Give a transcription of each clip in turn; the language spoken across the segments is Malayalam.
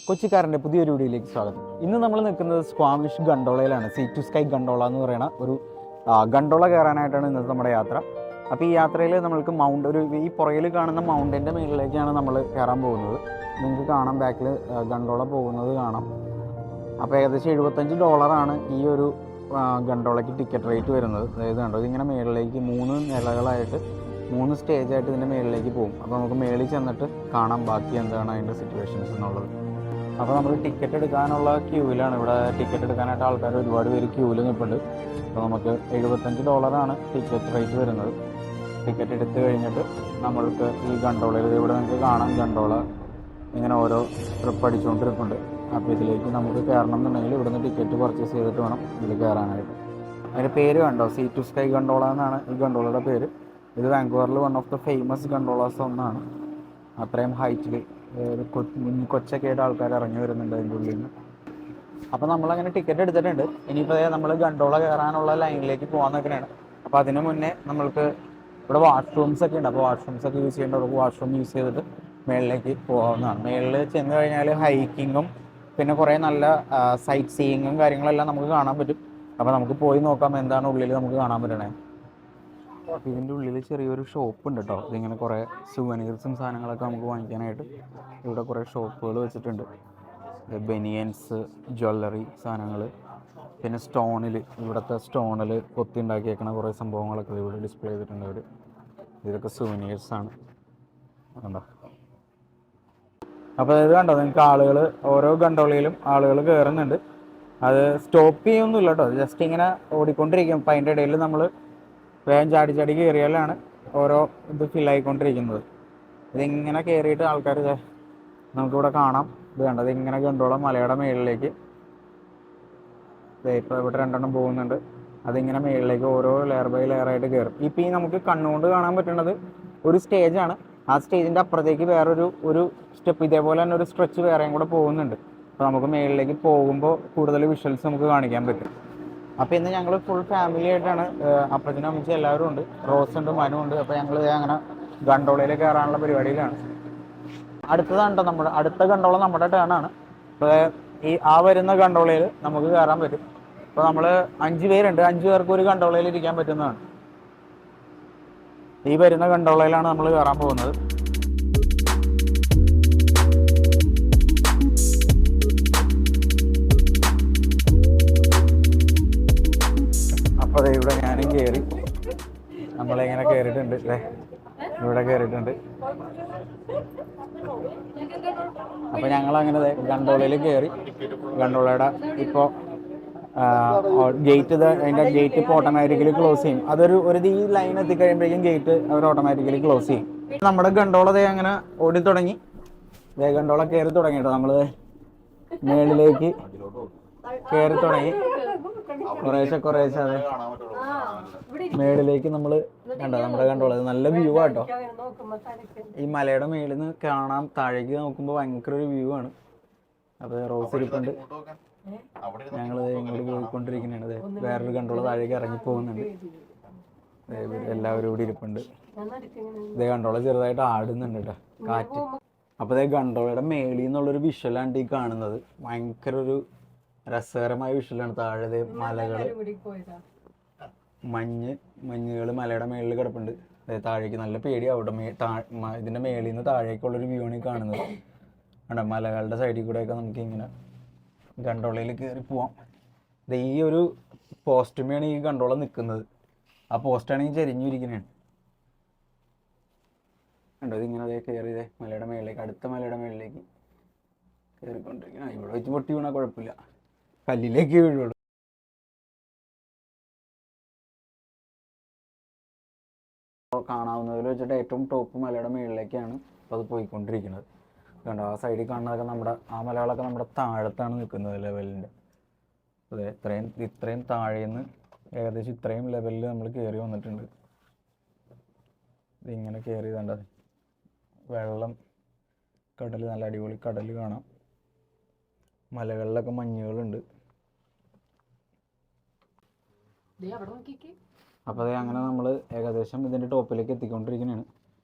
കൊച്ചിക്കാരൻ്റെ പുതിയൊരു വീഡിയോയിലേക്ക് സ്വാഗതം. ഇന്ന് നമ്മൾ നിൽക്കുന്നത് സ്ക്വാമിഷ് ഗണ്ടോളയിലാണ്. സീ ടു സ്കൈ ഗണ്ടോള എന്ന് പറയുന്ന ഒരു ഗണ്ടോള കയറാനായിട്ടാണ് ഇന്നത്തെ നമ്മുടെ യാത്ര. അപ്പോൾ ഈ യാത്രയിൽ നമ്മൾക്ക് ഈ പുറകിൽ കാണുന്ന മൗണ്ടൻ്റെ മുകളിലേക്കാണ് നമ്മൾ കയറാൻ പോകുന്നത്. നിങ്ങൾക്ക് കാണാം, ബാക്കിൽ ഗണ്ടോള പോകുന്നത് കാണാം. അപ്പോൾ ഏകദേശം $75 ഈ ഒരു ഗണ്ടോളയ്ക്ക് ടിക്കറ്റ് റേറ്റ് വരുന്നത്. അതായത് കണ്ടോ, ഇതിങ്ങനെ മുകളിലേക്ക് 3 നിലകളായിട്ട് 3 സ്റ്റേജായിട്ട് ഇതിൻ്റെ മുകളിലേക്ക് പോകും. അപ്പോൾ നമുക്ക് മുകളിൽ ചെന്നിട്ട് കാണാം ബാക്കി എന്താണ് അതിൻ്റെ സിറ്റുവേഷൻസ് എന്നുള്ളത്. അപ്പോൾ നമ്മൾ ടിക്കറ്റ് എടുക്കാനുള്ള ക്യൂവിലാണ്. ഇവിടെ ടിക്കറ്റ് എടുക്കാനായിട്ട് ആൾക്കാർ ഒരുപാട് പേര് ക്യൂവിൽ നിൽപ്പുണ്ട്. അപ്പോൾ നമുക്ക് $75 ടിക്കറ്റ് റേറ്റ് വരുന്നത്. ടിക്കറ്റ് എടുത്ത് കഴിഞ്ഞിട്ട് നമ്മൾക്ക് ഈ ഗണ്ടോളയിൽ ഇവിടെ നിങ്ങൾക്ക് കാണാം, ഗണ്ടോള ഇങ്ങനെ ഓരോ ട്രിപ്പ് അടിച്ചുകൊണ്ടിരിപ്പുണ്ട്. അപ്പോൾ ഇതിലേക്ക് നമുക്ക് കയറണം എന്നുണ്ടെങ്കിൽ ഇവിടുന്ന് ടിക്കറ്റ് പർച്ചേസ് ചെയ്തിട്ട് വേണം ഇതിൽ കയറാനായിട്ട്. അതിൻ്റെ പേര് കണ്ടോ, സീ ടു സ്കൈ ഗണ്ടോള എന്നാണ് ഈ ഗണ്ടോളയുടെ പേര്. ഇത് വാങ്കൂവറിൽ വൺ ഓഫ് ദ ഫേമസ് ഗണ്ടോളാസ് ഒന്നാണ്. അത്രയും ഹൈറ്റിൽ കൊച്ചൊക്കെ ആയിട്ട് ആൾക്കാർ ഇറങ്ങി വരുന്നുണ്ട് അതിൻ്റെ ഉള്ളിൽ നിന്ന്. അപ്പോൾ നമ്മളങ്ങനെ ടിക്കറ്റ് എടുത്തിട്ടുണ്ട്. ഇനിയിപ്പോൾ നമ്മൾ ഗണ്ടോള കയറാനുള്ള ലൈനിലേക്ക് പോകാൻ നിൽക്കുന്നതാണ്. അപ്പോൾ അതിന് മുന്നേ നമ്മൾക്ക് ഇവിടെ വാഷ്റൂംസ് ഒക്കെ ഉണ്ട്. അപ്പോൾ വാഷ്റൂംസൊക്കെ യൂസ് ചെയ്യേണ്ടവർക്ക് വാഷ്റൂം യൂസ് ചെയ്തിട്ട് മേളിലേക്ക് പോകാവുന്നതാണ്. മേളിൽ ചെന്ന് കഴിഞ്ഞാൽ ഹൈക്കിങ്ങും പിന്നെ കുറേ നല്ല സൈറ്റ് സീയിങ്ങും കാര്യങ്ങളെല്ലാം നമുക്ക് കാണാൻ പറ്റും. അപ്പോൾ നമുക്ക് പോയി നോക്കാം എന്താണ് ഉള്ളിൽ നമുക്ക് കാണാൻ പറ്റണേ. അപ്പോൾ ഇതിൻ്റെ ഉള്ളിൽ ചെറിയൊരു ഷോപ്പ് ഉണ്ട് കേട്ടോ. ഇതിങ്ങനെ കുറേ സുവനീർസും സാധനങ്ങളൊക്കെ നമുക്ക് വാങ്ങിക്കാനായിട്ട് ഇവിടെ കുറേ ഷോപ്പുകൾ വെച്ചിട്ടുണ്ട്. ബനിയൻസ്, ജ്വല്ലറി സാധനങ്ങൾ, പിന്നെ ഇവിടുത്തെ സ്റ്റോണിൽ കൊത്തി ഉണ്ടാക്കിയേക്കണ കുറേ സംഭവങ്ങളൊക്കെ ഇവിടെ ഡിസ്പ്ലേ ചെയ്തിട്ടുണ്ട് അവർ. ഇതൊക്കെ സുവനീർസാണ് കണ്ടോ. അപ്പോൾ ഇത് കണ്ടോ, നിങ്ങൾക്ക് ഓരോ ഗണ്ടോളയിലും ആളുകൾ കയറുന്നുണ്ട്. അത് സ്റ്റോപ്പ് ചെയ്യൊന്നുമില്ല കേട്ടോ, ജസ്റ്റ് ഇങ്ങനെ ഓടിക്കൊണ്ടിരിക്കും. അപ്പം അതിൻ്റെ ഇടയിൽ നമ്മൾ വേഗം ചാടി കയറിയാലാണ് ഓരോ ഇത് ഫില്ലായിക്കൊണ്ടിരിക്കുന്നത്. ഇതിങ്ങനെ കയറിയിട്ട് ആൾക്കാർ നമുക്കിവിടെ കാണാം. ഇത് കണ്ടത് ഇങ്ങനെ ഗണ്ടോള മലയുടെ മുകളിലേക്ക് ഇപ്പോൾ ഇവിടെ 2 പോകുന്നുണ്ട്. അതിങ്ങനെ മുകളിലേക്ക് ഓരോ ലെയർ ബൈ ലെയർ ആയിട്ട് കയറും. ഇപ്പം ഈ നമുക്ക് കണ്ണുകൊണ്ട് കാണാൻ പറ്റുന്നത് ഒരു സ്റ്റേജാണ്. ആ സ്റ്റേജിൻ്റെ അപ്പുറത്തേക്ക് ഒരു സ്റ്റെപ്പ് ഇതേപോലെ തന്നെ ഒരു സ്ട്രെച്ച് വേറെയും കൂടെ പോകുന്നുണ്ട്. അപ്പോൾ നമുക്ക് മുകളിലേക്ക് പോകുമ്പോൾ കൂടുതൽ വിഷ്വൽസ് നമുക്ക് കാണിക്കാൻ പറ്റും. അപ്പോൾ ഇന്ന് ഞങ്ങൾ ഫുൾ ഫാമിലി ആയിട്ടാണ്. അപ്പച്ചനും അമ്മച്ചും എല്ലാവരും ഉണ്ട്, റോസ് ഉണ്ട്, മനു ഉണ്ട്. അപ്പോൾ ഞങ്ങൾ അങ്ങനെ ഗണ്ടോളയിൽ കയറാനുള്ള പരിപാടിയിലാണ്. അടുത്തതാണ്ടോ അടുത്ത ഗണ്ടോള നമ്മുടെ ടേണാണ്. അപ്പോൾ വരുന്ന ഗണ്ടോളയിൽ നമുക്ക് കയറാൻ പറ്റും. അപ്പോൾ നമ്മൾ 5 പേരുണ്ട്, 5 പേർക്ക് ഒരു ഗണ്ടോളയിൽ ഇരിക്കാൻ പറ്റുന്നതാണ്. ഈ വരുന്ന ഗണ്ടോളയിലാണ് നമ്മൾ കയറാൻ പോകുന്നത്. അപ്പോൾ ഇവിടെ ഞാനും കയറി, നമ്മളിങ്ങനെ കയറിയിട്ടുണ്ട്. ഇവിടെ കയറിയിട്ടുണ്ട്. അപ്പോൾ ഞങ്ങളങ്ങനെ ഗണ്ടോളയിൽ കയറി. ഗണ്ടോളയുടെ ഇപ്പോൾ അതിൻ്റെ ഗേറ്റ് ഇപ്പോൾ ഓട്ടോമാറ്റിക്കലി ക്ലോസ് ചെയ്യും. ഈ ലൈൻ എത്തിക്കഴിയുമ്പോഴേക്കും ഗേറ്റ് അവർ ഓട്ടോമാറ്റിക്കലി ക്ലോസ് ചെയ്യും. നമ്മുടെ ഗണ്ടോള അങ്ങനെ ഓടി തുടങ്ങി. ഗണ്ടോള കയറി തുടങ്ങി കേട്ടോ. നമ്മൾ മേളിലേക്ക് കയറി തുടങ്ങി. കുറേശ്ശെ അതെ മേളിലേക്ക് നമ്മൾ കണ്ടോ. നമ്മുടെ ഗണ്ടോള നല്ല വ്യൂ ആട്ടോ. ഈ മലയുടെ മേളിൽ നിന്ന് കാണാം, താഴേക്ക് നോക്കുമ്പോൾ ഭയങ്കര ഒരു വ്യൂ ആണ്. അപ്പോൾ റോസ് ഇരിപ്പുണ്ട്. ഞങ്ങൾ ഇങ്ങോട്ട് പോയിക്കൊണ്ടിരിക്കുന്നതാണ്. വേറൊരു ഗണ്ടോള താഴേക്ക് ഇറങ്ങി പോകുന്നുണ്ട്. എല്ലാവരും ഇവിടെ ഇരിപ്പുണ്ട്. ഇതേ ഗണ്ടോള ചെറുതായിട്ട് ആടുന്നുണ്ട് കേട്ടോ, കാറ്റ്. അപ്പോൾ ഗണ്ടോളയുടെ മേളിൽ നിന്നുള്ളൊരു വിഷ്വലാണ് ഈ കാണുന്നത്. ഭയങ്കര ഒരു രസകരമായ വിഷ്വലാണ്. താഴെ മലകൾ, മഞ്ഞുകൾ മലയുടെ മേളിൽ കിടപ്പുണ്ട്. താഴേക്ക് നല്ല പേടിയാവും. ഇതിൻ്റെ മേളിൽ നിന്ന് താഴേക്കുള്ളൊരു വ്യൂ ആണ് ഈ കാണുന്നത്. കണ്ടോ, മലകളുടെ സൈഡിൽ കൂടെയൊക്കെ നമുക്ക് ഇങ്ങനെ ഗണ്ടോളയിൽ കയറി പോവാം. ഈ ഒരു പോസ്റ്റുമേണ് ഈ ഗണ്ടോള നിൽക്കുന്നത്. ആ പോസ്റ്റാണെങ്കിൽ ചെരിഞ്ഞിരിക്കുന്നതാണ്. കണ്ടോ, ഇതിങ്ങനെ കയറി മലയുടെ മേളിലേക്ക്, അടുത്ത മലയുടെ മേളിലേക്ക് കയറിക്കൊണ്ടിരിക്കണം. ഇവിടെ വെച്ച് പൊട്ടി വീണാൽ കുഴപ്പമില്ല, കല്ലിലേക്ക് വീഴുള്ളൂ. കാണാവുന്നതിൽ വെച്ചിട്ട് ഏറ്റവും ടോപ്പ് മലയുടെ മുകളിലേക്കാണ് അത് പോയിക്കൊണ്ടിരിക്കുന്നത്. കണ്ടോ, ആ സൈഡിൽ കാണുന്നതൊക്കെ ആ മലകളൊക്കെ നമ്മുടെ താഴത്താണ് നിൽക്കുന്നത് ലെവലിൻ്റെ. അതെ, ഇത്രയും താഴേന്ന് ഏകദേശം ഇത്രയും ലെവലിൽ നമ്മൾ കയറി വന്നിട്ടുണ്ട്. ഇതിങ്ങനെ കയറി കണ്ടത് വെള്ളം, കടൽ, നല്ല അടിപൊളി കടൽ കാണാം. മലകളിലൊക്കെ മഞ്ഞുകളുണ്ട്. അപ്പോൾ അങ്ങനെ നമ്മൾ ഏകദേശം ഇതിൻ്റെ ടോപ്പിലേക്ക് എത്തിക്കൊണ്ടിരിക്കുന്നതാണ്.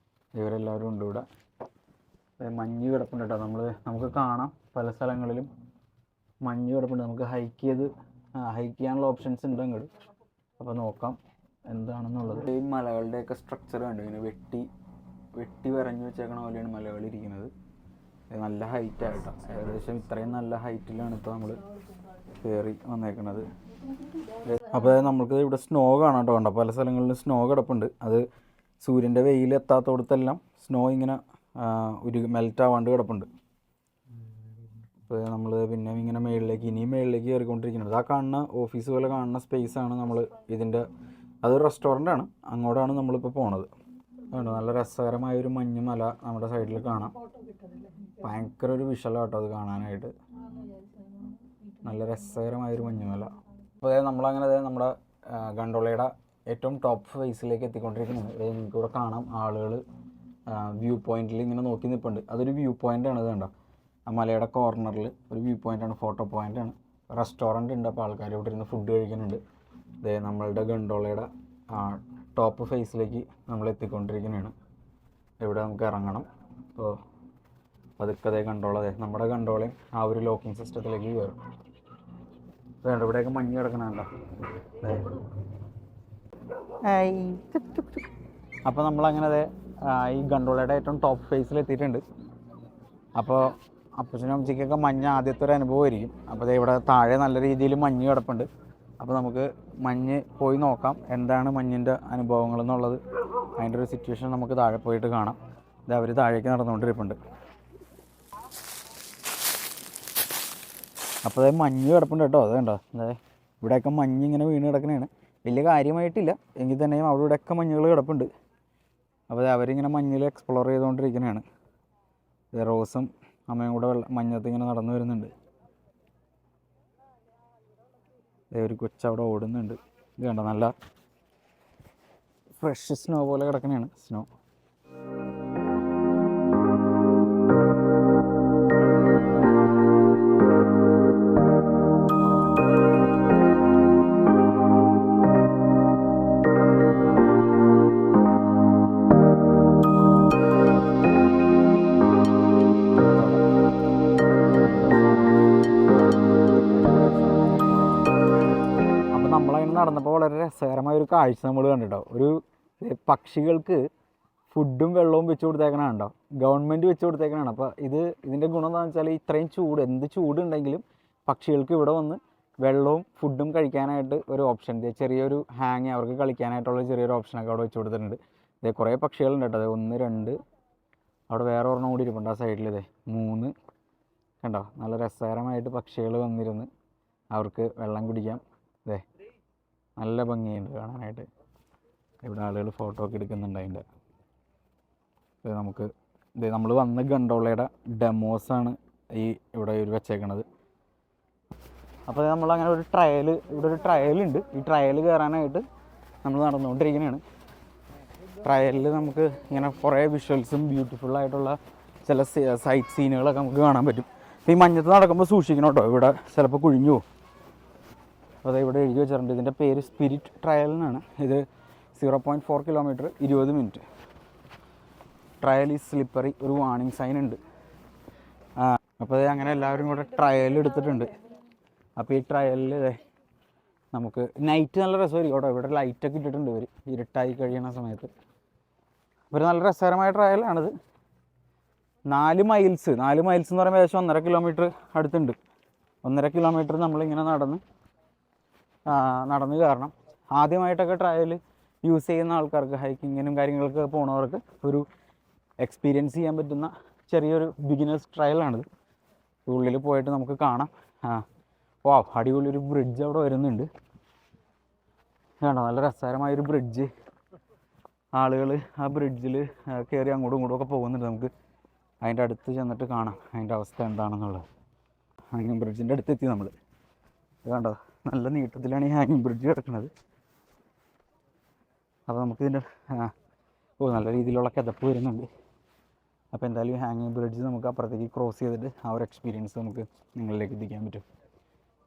ഇവരെല്ലാവരും ഉണ്ട് ഇവിടെ. മഞ്ഞ് കിടപ്പുണ്ട് കേട്ടോ. നമുക്ക് കാണാം പല സ്ഥലങ്ങളിലും മഞ്ഞ് കിടപ്പുണ്ട്. നമുക്ക് ഹൈക്ക് ചെയ്യാനുള്ള ഓപ്ഷൻസ് ഉണ്ട് അങ്ങോട്ട്. അപ്പോൾ നോക്കാം എന്താണെന്നുള്ളത്. ഈ മലകളുടെയൊക്കെ സ്ട്രക്ചർ കണ്ടു, ഇങ്ങനെ വെട്ടി വരഞ്ഞു വെച്ചേക്കണ പോലെയാണ് മലകൾ ഇരിക്കുന്നത്. നല്ല ഹൈറ്റായിട്ടാണ്, ഏകദേശം ഇത്രയും നല്ല ഹൈറ്റിലാണ് ഇപ്പോൾ നമ്മൾ കയറി വന്നേക്കുന്നത്. അപ്പോൾ നമുക്ക് ഇവിടെ സ്നോ കാണാൻ കേട്ടോ. കണ്ടോ, പല സ്ഥലങ്ങളിലും സ്നോ കിടപ്പുണ്ട്. അത് സൂര്യൻ്റെ വെയിലെത്താത്തടത്തെല്ലാം സ്നോ ഇങ്ങനെ മെൽറ്റാവാണ്ട് കിടപ്പുണ്ട്. അപ്പോൾ നമ്മൾ പിന്നെ ഇങ്ങനെ ഇനിയും മേളിലേക്ക് കയറിക്കൊണ്ടിരിക്കുന്നത്. ആ കാണുന്ന ഓഫീസ് പോലെ കാണുന്ന സ്പേസാണ് നമ്മൾ അതൊരു റെസ്റ്റോറൻ്റാണ്, അങ്ങോട്ടാണ് നമ്മളിപ്പോൾ പോണത്. അതുകൊണ്ട് നല്ല രസകരമായൊരു മഞ്ഞുമല നമ്മുടെ സൈഡിൽ കാണാം. ഭയങ്കര ഒരു വിഷ്വലാട്ടോ അത് കാണാനായിട്ട്, നല്ല രസകരമായൊരു മഞ്ഞുമല. അപ്പോൾ നമ്മളങ്ങനെ നമ്മുടെ ഗണ്ടോളയുടെ ഏറ്റവും ടോപ്പ് ഫേസിലേക്ക് എത്തിക്കൊണ്ടിരിക്കുന്നത്. നിങ്ങൾക്ക് ഇവിടെ കാണാം ആളുകൾ വ്യൂ പോയിന്റിൽ ഇങ്ങനെ നോക്കി നിൽപ്പുണ്ട്. അതൊരു വ്യൂ പോയിൻ്റാണ്. ഇത് കണ്ടോ, ആ മലയുടെ കോർണറിൽ ഒരു വ്യൂ പോയിൻ്റാണ്, ഫോട്ടോ പോയിൻ്റാണ്. റെസ്റ്റോറൻറ്റ് ഉണ്ട്, അപ്പോൾ ആൾക്കാർ ഇവിടെ ഇരുന്ന് ഫുഡ് കഴിക്കുന്നുണ്ട്. നമ്മളുടെ ഗണ്ടോളയുടെ ടോപ്പ് ഫേസിലേക്ക് നമ്മൾ എത്തിക്കൊണ്ടിരിക്കുന്നതാണ്. ഇവിടെ നമുക്ക് ഇറങ്ങണം. അപ്പോൾ പതുക്കെ ഗണ്ടോള നമ്മുടെ ഗണ്ടോളയും ആ ഒരു ലോക്കിംഗ് സിസ്റ്റത്തിലേക്ക് കയറും. വേണ്ട, ഇവിടെയൊക്കെ മഞ്ഞ് കിടക്കണുണ്ടോ. അപ്പോൾ നമ്മളങ്ങനെ ഈ ഗണ്ടോളയുടെ ഏറ്റവും ടോപ്പ് ഫേസിൽ എത്തിയിട്ടുണ്ട്. അപ്പോൾ അപ്പച്ചനും അമ്മച്ചിക്കൊക്കെ മഞ്ഞ് ആദ്യത്തെ ഒരു അനുഭവമായിരിക്കും. അപ്പോൾ ഇവിടെ താഴെ നല്ല രീതിയിൽ മഞ്ഞ് കിടപ്പുണ്ട്. അപ്പോൾ നമുക്ക് മഞ്ഞ് പോയി നോക്കാം, എന്താണ് മഞ്ഞിൻ്റെ അനുഭവങ്ങൾ എന്നുള്ളത്. അതിൻ്റെ ഒരു സിറ്റുവേഷൻ നമുക്ക് താഴെ പോയിട്ട് കാണാം. ഇത് അവർ താഴേക്ക് നടന്നുകൊണ്ടിരിപ്പുണ്ട്. അപ്പോൾ മഞ്ഞ് കിടപ്പുണ്ട് കേട്ടോ. അത് കണ്ടോ, ഇവിടെയൊക്കെ മഞ്ഞ് ഇങ്ങനെ വീണ് കിടക്കണതാണ്. വലിയ കാര്യമായിട്ടില്ല എങ്കിൽ തന്നെയും അവിടെ ഇവിടെയൊക്കെ മഞ്ഞുകൾ കിടപ്പുണ്ട്. അപ്പോൾ അവരിങ്ങനെ മഞ്ഞിൽ എക്സ്പ്ലോർ ചെയ്തുകൊണ്ടിരിക്കുന്നതാണ്. റോസും അമ്മയും കൂടെ മഞ്ഞത്ത് ഇങ്ങനെ നടന്നു വരുന്നുണ്ട്. ഒരു കൊച്ചവിടെ ഓടുന്നുണ്ട്. ഇത് കണ്ടോ, നല്ല ഫ്രഷ് സ്നോ പോലെ കിടക്കണതാണ് സ്നോ. നടന്നപ്പോൾ വളരെ രസകരമായ ഒരു കാഴ്ച നമ്മൾ കണ്ടിട്ടോ. ഒരു പക്ഷികൾക്ക് ഫുഡും വെള്ളവും വെച്ച് കൊടുത്തേക്കണ കണ്ടോ, ഗവൺമെൻറ് വെച്ച് കൊടുത്തേക്കണാണ്. അപ്പോൾ ഇതിൻ്റെ ഗുണം എന്താണെന്ന് വെച്ചാൽ ഇത്രയും എന്ത് ചൂടുണ്ടെങ്കിലും പക്ഷികൾക്ക് ഇവിടെ വന്ന് വെള്ളവും ഫുഡും കഴിക്കാനായിട്ട് ഒരു ഓപ്ഷൻ, ചെറിയൊരു ഹാങ് അവർക്ക് കളിക്കാനായിട്ടുള്ള ചെറിയൊരു ഓപ്ഷനൊക്കെ അവിടെ വെച്ച് കൊടുത്തിട്ടുണ്ട്. കുറേ പക്ഷികളുണ്ട് കേട്ടോ. 1 2 അവിടെ വേറെ ഒരെണ്ണം കൂടി ഇരിപ്പുണ്ട് ആ സൈഡിൽ. 3 കണ്ടോ, നല്ല രസകരമായിട്ട് പക്ഷികൾ വന്നിരുന്ന് അവർക്ക് വെള്ളം കുടിക്കാം. നല്ല ഭംഗിയുണ്ട് കാണാനായിട്ട്. ഇവിടെ ആളുകൾ ഫോട്ടോ ഒക്കെ എടുക്കുന്നുണ്ട്. അതിൻ്റെ നമ്മൾ വന്ന ഗണ്ടോളയുടെ ഡെമോസാണ് ഇവിടെ വെച്ചേക്കണത്. അപ്പോൾ നമ്മളങ്ങനെ ഇവിടെ ഒരു ട്രയലുണ്ട്. ഈ ട്രയൽ കയറാനായിട്ട് നമ്മൾ നടന്നുകൊണ്ടിരിക്കുന്നതാണ്. ട്രയലിൽ നമുക്ക് ഇങ്ങനെ കുറേ വിഷ്വൽസും ബ്യൂട്ടിഫുള്ളായിട്ടുള്ള ചില സൈറ്റ് സീനുകളൊക്കെ നമുക്ക് കാണാൻ പറ്റും. ഈ മഞ്ഞത്ത് നടക്കുമ്പോൾ സൂക്ഷിക്കണം കേട്ടോ, ഇവിടെ ചിലപ്പോൾ കുഴിഞ്ഞു പോകും. അപ്പോൾ ഇവിടെ എഴുതി വെച്ചിട്ടുണ്ട്. ഇതിൻ്റെ പേര് സ്പിരിറ്റ് ട്രയൽ എന്നാണ്. ഇത് 0.4 kilometre 20 minute. Trial is slippery, ഒരു വാർണിംഗ് സൈൻ ഉണ്ട്. അപ്പോൾ അങ്ങനെ എല്ലാവരും കൂടെ ട്രയൽ എടുത്തിട്ടുണ്ട്. അപ്പോൾ ഈ ട്രയലിൽ നമുക്ക് നൈറ്റ് നല്ല രസമായിരിക്കും കേട്ടോ. ഇവിടെ ലൈറ്റൊക്കെ ഇട്ടിട്ടുണ്ട് ഇവർ ഇരുട്ടായി കഴിയുന്ന സമയത്ത്. ഒരു നല്ല രസകരമായ ട്രയലാണിത്. 4 മൈൽസ് എന്ന് പറയുമ്പോൾ ഏകദേശം 1.5 കിലോമീറ്റർ അടുത്തുണ്ട്. 1.5 കിലോമീറ്റർ നമ്മളിങ്ങനെ നടന്ന് കയറണം. ആദ്യമായിട്ടൊക്കെ ട്രയൽ യൂസ് ചെയ്യുന്ന ആൾക്കാർക്ക്, ഹൈക്കിങ്ങിനും കാര്യങ്ങൾക്ക് പോണവർക്ക് ഒരു എക്സ്പീരിയൻസ് ചെയ്യാൻ പറ്റുന്ന ചെറിയൊരു ബിഗിനേഴ്സ് ട്രയലാണിത്. ഉള്ളിൽ പോയിട്ട് നമുക്ക് കാണാം. അടിപൊളി ഒരു ബ്രിഡ്ജ് അവിടെ വരുന്നുണ്ട്. കണ്ടോ, നല്ല രസകരമായൊരു ബ്രിഡ്ജ്. ആളുകൾ ആ ബ്രിഡ്ജിൽ കയറി അങ്ങോട്ടും ഇങ്ങോട്ടും ഒക്കെ പോകുന്നുണ്ട്. നമുക്ക് അതിൻ്റെ അടുത്ത് ചെന്നിട്ട് കാണാം അതിൻ്റെ അവസ്ഥ എന്താണെന്നുള്ളത്. ഹാങ്ങിങ് ബ്രിഡ്ജിൻ്റെ അടുത്തെത്തി നമ്മൾ. കണ്ടോ, നല്ല നീട്ടത്തിലാണ് ഈ ഹാങ്ങിങ് ബ്രിഡ്ജ് കിടക്കുന്നത്. അപ്പോൾ നമുക്കിതിൻ്റെ നല്ല രീതിയിലുള്ള കിതപ്പ് വരുന്നുണ്ട്. അപ്പോൾ എന്തായാലും ഈ ഹാങ്ങിങ് ബ്രിഡ്ജ് നമുക്ക് അപ്പുറത്തേക്ക് ക്രോസ് ചെയ്തിട്ട് ആ ഒരു എക്സ്പീരിയൻസ് നമുക്ക് നിങ്ങളിലേക്ക് എത്തിക്കാൻ പറ്റും.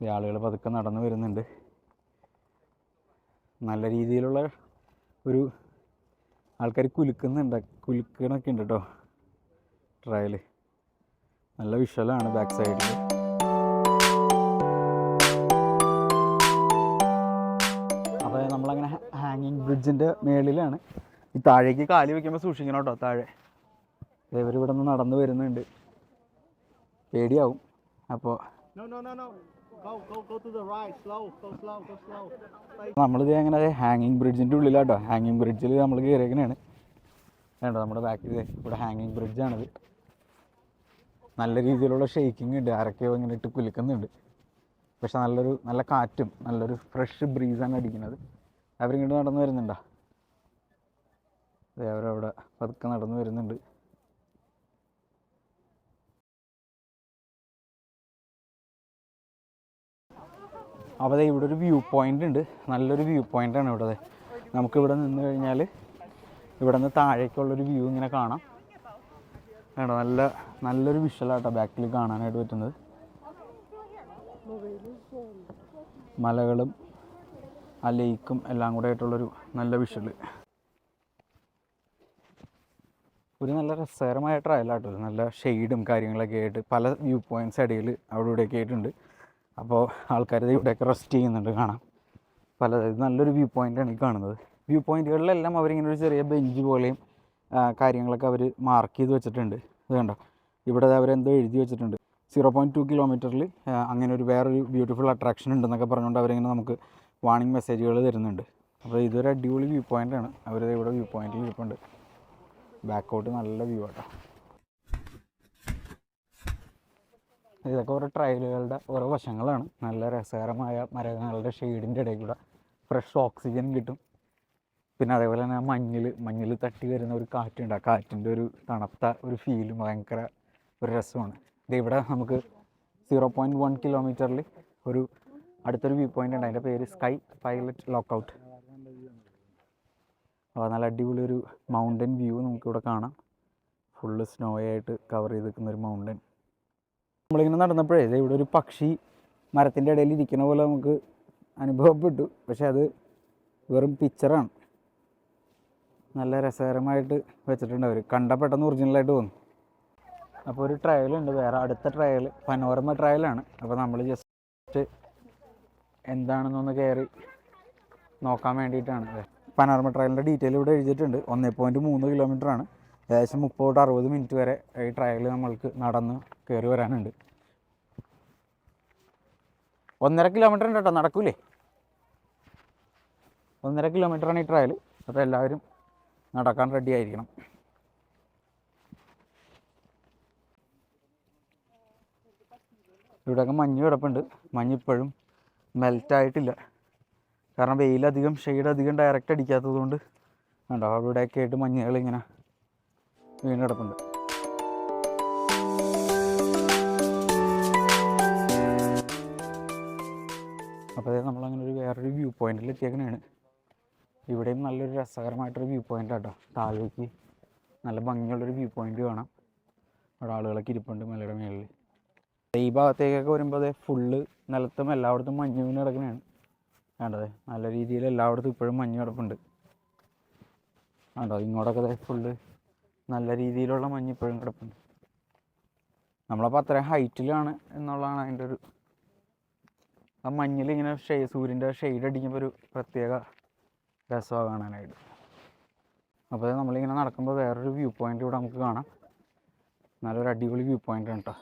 ഈ ആളുകൾ പതുക്കെ നടന്നു വരുന്നുണ്ട്. നല്ല രീതിയിലുള്ള ഒരു ആൾക്കാർ കുലുക്കണൊക്കെ ഉണ്ട് കേട്ടോ ട്രയൽ. നല്ല വിഷ്വലാണ് ബാക്ക് സൈഡിൽ. അപ്പോൾ നമ്മളങ്ങനെ ഹാങ്ങിങ് ബ്രിഡ്ജിൻ്റെ മേളിലാണ്. ഈ താഴേക്ക് കാല് വയ്ക്കുമ്പോൾ സൂക്ഷിക്കണം കേട്ടോ. താഴെ ഇവരിവിടെ നിന്ന് നടന്നു വരുന്നുണ്ട്, പേടിയാവും. അപ്പോൾ നമ്മളിത് അങ്ങനെ ഹാങ്ങിങ് ബ്രിഡ്ജിൻ്റെ ഉള്ളിലാട്ടോ. ഹാങ്ങിങ് ബ്രിഡ്ജിൽ നമ്മൾ കയറിയേക്കണേണ്. വേണ്ട നമ്മുടെ ബാക്കിൽ ഇവിടെ ഹാങ്ങിങ് ബ്രിഡ്ജാണിത്. നല്ല രീതിയിലുള്ള ഷെയ്ക്കിങ് ഉണ്ട്, ആരൊക്കെയോ ഇങ്ങനെ ഇട്ട് കുലുക്കുന്നുണ്ട്. പക്ഷെ നല്ല കാറ്റും നല്ലൊരു ഫ്രഷ് ബ്രീസാണ് അടിക്കുന്നത്. അവരിങ്ങോട്ട് നടന്നു വരുന്നുണ്ടോ? അവരവിടെ പതുക്കെ നടന്നു വരുന്നുണ്ട്. അപ്പോൾ ഇവിടെ ഒരു വ്യൂ പോയിൻ്റ് ഉണ്ട്, നല്ലൊരു വ്യൂ പോയിൻ്റാണ് ഇവിടെ. നമുക്കിവിടെ നിന്ന് കഴിഞ്ഞാൽ ഇവിടെ നിന്ന് താഴേക്കുള്ളൊരു വ്യൂ ഇങ്ങനെ കാണാം. വേണ്ട നല്ലൊരു വിഷ്വലാട്ടോ ബാക്കിൽ കാണാനായിട്ട് പറ്റുന്നത്. മലകളും ആ ലേക്കും എല്ലാം കൂടെ ആയിട്ടുള്ളൊരു നല്ല വിഷ്വൽ. ഒരു നല്ല രസകരമായ ട്രയലാട്ടോ. നല്ല ഷെയ്ഡും കാര്യങ്ങളൊക്കെ ആയിട്ട് പല വ്യൂ പോയിൻറ്റ്സ് ഇടയിൽ അവിടെ ഇവിടെയൊക്കെ ആയിട്ടുണ്ട്. അപ്പോൾ ആൾക്കാർ ഇവിടെയൊക്കെ റെസ്റ്റ് ചെയ്യുന്നുണ്ട്, കാണാം. നല്ലൊരു വ്യൂ പോയിൻ്റാണ് ഈ കാണുന്നത്. വ്യൂ പോയിൻറ്റുകളിലെല്ലാം അവരിങ്ങനെ ഒരു ചെറിയ ബെഞ്ച് പോലെയും കാര്യങ്ങളൊക്കെ അവർ മാർക്ക് ചെയ്ത് വെച്ചിട്ടുണ്ട്. ഇത് കണ്ടോ, ഇവിടെ അവരെന്തോ എഴുതി വെച്ചിട്ടുണ്ട്. 0.2 കിലോമീറ്ററിൽ അങ്ങനെ വേറൊരു ബ്യൂട്ടിഫുൾ അട്രാക്ഷൻ ഉണ്ടെന്നൊക്കെ പറഞ്ഞുകൊണ്ട് അവരിങ്ങനെ നമുക്ക് വാർണിംഗ് മെസ്സേജുകൾ തരുന്നുണ്ട്. അപ്പോൾ ഇതൊരു അടിപൊളി വ്യൂ പോയിൻ്റാണ്. അവർ ഇവിടെ വ്യൂ പോയിൻറ്റിൽ ഇരിപ്പുണ്ട്. ബാക്കൗട്ട് നല്ല വ്യൂ ആട്ടോ. ഇതൊക്കെ ഓരോ ട്രയലുകളുടെ ഓരോ വശങ്ങളാണ്. നല്ല രസകരമായ മരങ്ങളുടെ ഷെയ്ഡിൻ്റെ ഇടയിൽ കൂടെ ഫ്രഷ് ഓക്സിജൻ കിട്ടും. പിന്നെ അതേപോലെ തന്നെ മഞ്ഞിൽ തട്ടി വരുന്ന ഒരു കാറ്റുണ്ട്. ആ കാറ്റിൻ്റെ ഒരു തണുത്ത ഒരു ഫീലും ഭയങ്കര ഒരു രസമാണ്. ഇതിവിടെ നമുക്ക് 0.1 കിലോമീറ്ററിൽ അടുത്തൊരു വ്യൂ പോയിൻ്റ് ഉണ്ട്. അതിൻ്റെ പേര് സ്കൈ പൈലറ്റ് ലോക്കൗട്ട്. അപ്പോൾ നല്ല അടിപൊളി ഒരു മൗണ്ടൻ വ്യൂ നമുക്കിവിടെ കാണാം. ഫുള്ള് സ്നോ ആയിട്ട് കവർ ചെയ്ത് നിൽക്കുന്ന ഒരു മൗണ്ടൻ. നമ്മളിങ്ങനെ നടന്നപ്പോഴേ ഇവിടെ ഒരു പക്ഷി മരത്തിൻ്റെ ഇടയിൽ ഇരിക്കുന്ന പോലെ നമുക്ക് അനുഭവപ്പെട്ടു. പക്ഷെ അത് വെറും പിക്ചറാണ്. നല്ല രസകരമായിട്ട് വെച്ചിട്ടുണ്ട് അവർ. പെട്ടെന്ന് ഒറിജിനലായിട്ട് തോന്നും. അപ്പോൾ ഒരു ട്രയലുണ്ട്, വേറെ അടുത്ത ട്രയൽ പനോരമ ട്രയലാണ്. അപ്പോൾ നമ്മൾ ജസ്റ്റ് എന്താണെന്നൊന്ന് കയറി നോക്കാൻ വേണ്ടിയിട്ടാണ്. പനോരമ ട്രയലിൻ്റെ ഡീറ്റെയിൽ ഇവിടെ എഴുതിയിട്ടുണ്ട്. 1.3 കിലോമീറ്ററാണ്. ഏകദേശം 30-60 മിനിറ്റ് വരെ ഈ ട്രയൽ നമ്മൾക്ക് നടന്ന് കയറി വരാനുണ്ട്. 1.5 കിലോമീറ്റർ ഉണ്ട് കേട്ടോ, നടക്കൂലേ. 1.5 കിലോമീറ്ററാണ് ഈ ട്രയൽ. അപ്പോൾ എല്ലാവരും നടക്കാൻ റെഡി ആയിരിക്കണം. ഇവിടെയൊക്കെ മഞ്ഞ് കിടപ്പുണ്ട്. മഞ്ഞിപ്പോഴും മെൽറ്റായിട്ടില്ല. കാരണം ഷെയ്ഡ് അധികം ഡയറക്റ്റ് അടിക്കാത്തത് കൊണ്ട് കണ്ടോ അവിടെയൊക്കെ ആയിട്ട് മഞ്ഞുകളിങ്ങനെ വീണ് കിടപ്പുണ്ട്. അപ്പോൾ നമ്മളങ്ങനെ വേറൊരു വ്യൂ പോയിന്റിൽ എത്തിയേക്കണേണ്. ഇവിടെയും നല്ലൊരു രസകരമായിട്ടൊരു വ്യൂ പോയിൻ്റ് കേട്ടോ. താഴേക്ക് നല്ല ഭംഗിയുള്ളൊരു വ്യൂ പോയിൻ്റ് കാണാം. അവിടെ ആളുകളൊക്കെ ഇരിപ്പുണ്ട് മലയുടെ മേളിൽ. ഈ ഭാഗത്തേക്കൊക്കെ വരുമ്പോൾ ഫുള്ള് നിലത്തും എല്ലായിടത്തും മഞ്ഞ് വീണ് കിടക്കണതാണ്. വേണ്ടത് നല്ല രീതിയിൽ എല്ലായിടത്തും ഇപ്പോഴും മഞ്ഞ് കിടപ്പുണ്ട്. വേണ്ടോ ഇങ്ങോട്ടൊക്കെ ഫുള്ള് നല്ല രീതിയിലുള്ള മഞ്ഞ് ഇപ്പോഴും കിടപ്പുണ്ട്. നമ്മളപ്പോൾ അത്രയും ഹൈറ്റിലാണ് എന്നുള്ളതാണ് അതിൻ്റെ ആ മഞ്ഞിലിങ്ങനെ സൂര്യൻ്റെ ഷെയ്ഡ് അടിക്കുമ്പോൾ ഒരു പ്രത്യേക രസമാണ് കാണാനായിട്ട്. അപ്പോൾ നമ്മളിങ്ങനെ നടക്കുമ്പോൾ വേറൊരു വ്യൂ പോയിൻ്റ് ഇവിടെ നമുക്ക് കാണാം. നല്ലൊരു അടിപൊളി വ്യൂ പോയിൻ്റാണ് കേട്ടോ.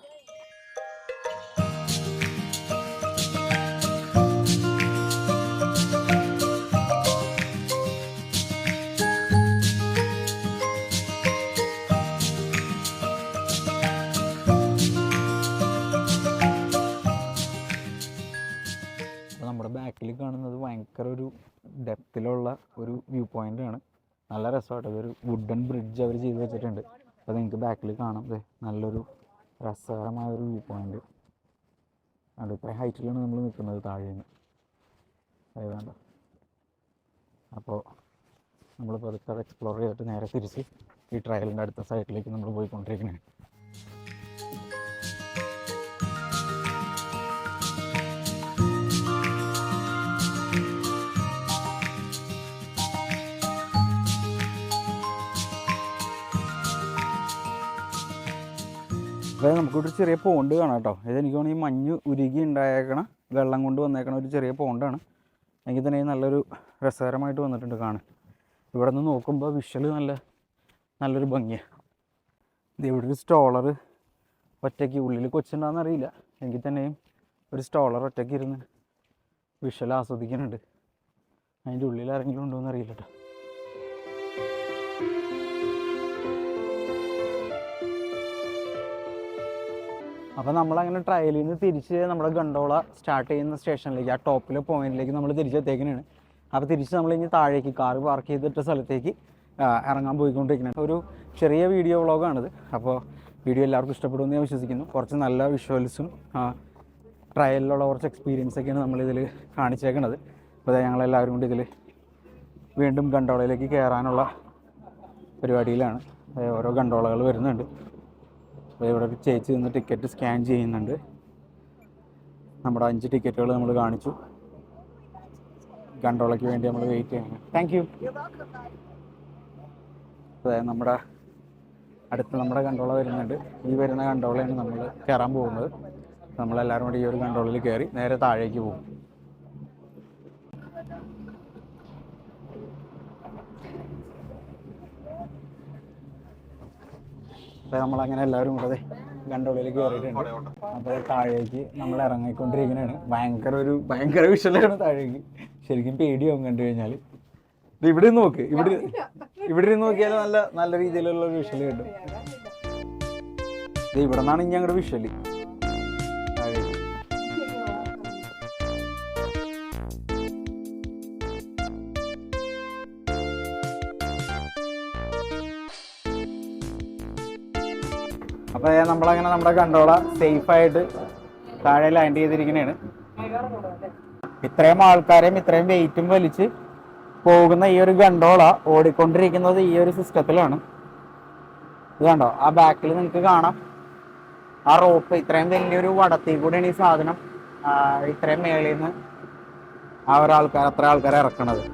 നമ്മുടെ ബാക്കിൽ കാണുന്നത് ഭയങ്കര ഒരു ഡെപ്തിലുള്ള ഒരു വ്യൂ പോയിൻ്റാണ്. നല്ല രസമായിട്ട് അതൊരു വുഡൻ ബ്രിഡ്ജ് അവർ ചെയ്ത് വെച്ചിട്ടുണ്ട്. അപ്പോൾ നിങ്ങൾക്ക് ബാക്കിൽ കാണാം നല്ലൊരു രസകരമായൊരു വ്യൂ പോയിൻ്റ്. അത് ഇത്രയും ഹൈറ്റിലാണ് നമ്മൾ നിൽക്കുന്നത് താഴെ നിന്ന്. വേണ്ട അപ്പോൾ നമ്മളിപ്പോൾ അതൊക്കെ എക്സ്പ്ലോർ ചെയ്തിട്ട് നേരെ തിരിച്ച് ഈ ട്രയലിൻ്റെ അടുത്ത സൈഡിലേക്ക് നമ്മൾ പോയിക്കൊണ്ടിരിക്കുന്നത്. അതായത് നമുക്കൊരു ചെറിയ പോണ്ട് കാണാം കേട്ടോ. ഇതെനിക്ക് തോന്നുന്നു ഈ മഞ്ഞ് ഉരുകി ഉണ്ടായേക്കണ വെള്ളം കൊണ്ട് വന്നേക്കണ ഒരു ചെറിയ പോണ്ടാണ്. എങ്കിൽ തന്നെ നല്ലൊരു രസകരമായിട്ട് വന്നിട്ടുണ്ട് കാണാൻ. ഇവിടെ നിന്ന് നോക്കുമ്പോൾ വിഷ്വൽ നല്ലൊരു ഭംഗിയാണ്. ഇത് ഇവിടെ ഒരു സ്റ്റോളർ ഒറ്റയ്ക്ക്, ഉള്ളിൽ കൊച്ചുണ്ടാകുന്നറിയില്ല, എങ്കിൽ തന്നെയും ഒരു സ്റ്റോളർ ഒറ്റയ്ക്ക് ഇരുന്ന് വിഷ്വൽ ആസ്വദിക്കുന്നുണ്ട്. അതിൻ്റെ ഉള്ളിൽ ആരെങ്കിലും ഉണ്ടോ എന്ന് അറിയില്ല കേട്ടോ. അപ്പോൾ നമ്മളങ്ങനെ ട്രയലിൽ നിന്ന് തിരിച്ച് നമ്മുടെ ഗണ്ടോള സ്റ്റാർട്ട് ചെയ്യുന്ന സ്റ്റേഷനിലേക്ക്, ആ ടോപ്പിലെ പോയിന്റിലേക്ക് നമ്മൾ തിരിച്ചെത്തേക്കാനാണ്. അപ്പോൾ തിരിച്ച് നമ്മൾ ഇനി താഴേക്ക് കാറ് പാർക്ക് ചെയ്തിട്ട സ്ഥലത്തേക്ക് ഇറങ്ങാൻ പോയിക്കൊണ്ടിരിക്കുന്നത്. ഒരു ചെറിയ വീഡിയോ വ്ളോഗാണിത്. അപ്പോൾ വീഡിയോ എല്ലാവർക്കും ഇഷ്ടപ്പെടുമെന്ന് ഞാൻ വിശ്വസിക്കുന്നു. കുറച്ച് നല്ല വിഷ്വൽസും ട്രയലിലുള്ള കുറച്ച് എക്സ്പീരിയൻസൊക്കെയാണ് നമ്മളിതിൽ കാണിച്ചേക്കണത്. അപ്പോൾ ഞങ്ങളെല്ലാവരും കൂടി ഇതിൽ വീണ്ടും ഗണ്ടോളയിലേക്ക് കയറാനുള്ള പരിപാടിയിലാണ്. ഓരോ ഗണ്ടോളകൾ വരുന്നുണ്ട്. അപ്പോൾ ഇവിടെ ഒരു ചേച്ചി നിന്ന് ടിക്കറ്റ് സ്കാൻ ചെയ്യുന്നുണ്ട്. നമ്മുടെ 5 ടിക്കറ്റുകൾ നമ്മൾ കാണിച്ചു. ഗണ്ടോളയ്ക്ക് വേണ്ടി നമ്മൾ വെയിറ്റ് ചെയ്യണം. Thank you. അതായത് നമ്മുടെ ഗണ്ടോള വരുന്നുണ്ട്. ഈ വരുന്ന ഗണ്ടോളയാണ് നമ്മൾ കയറാൻ പോകുന്നത്. നമ്മളെല്ലാവരും കൂടി ഈ ഒരു ഗണ്ടോളയിൽ കയറി നേരെ താഴേക്ക് പോകും. അപ്പോൾ നമ്മളങ്ങനെ എല്ലാവരും കൂടെ ഗണ്ടോളയിലേക്ക് കയറിയിട്ടുണ്ട്. അപ്പോൾ താഴേക്ക് നമ്മൾ ഇറങ്ങിക്കൊണ്ടിരിക്കുന്നതാണ്. ഭയങ്കര വിഷ്വലാണ് താഴേക്ക്. ശരിക്കും പേടിയാവും കണ്ടു കഴിഞ്ഞാൽ. ഇവിടെ നോക്ക്, ഇവിടെ നോക്കിയാൽ നല്ല രീതിയിലുള്ള ഒരു വിഷ്വൽ കിട്ടും. ഇവിടെ നിന്നാണ് ഇനി ഞങ്ങളുടെ വിഷ്വല് താഴേക്ക്. അപ്പോൾ നമ്മളങ്ങനെ നമ്മുടെ ഗണ്ടോള സേഫായിട്ട് താഴെ ലാൻഡ് ചെയ്തിരിക്കുന്നതാണ്. ഇത്രയും ആൾക്കാരെയും ഇത്രയും വെയിറ്റും വലിച്ച് പോകുന്ന ഈ ഒരു ഗണ്ടോള ഓടിക്കൊണ്ടിരിക്കുന്നത് ഈ ഒരു സിസ്റ്റത്തിലാണ്. ഇത് കണ്ടോ, ആ ബാക്കിൽ നിങ്ങൾക്ക് കാണാം ആ റോപ്പ്. ഇത്രയും വലിയൊരു വടത്തിൽ കൂടെയാണ് ഈ സാധനം ഇത്രയും മേളിൽ നിന്ന് അത്ര ആൾക്കാരെ ഇറക്കണത്.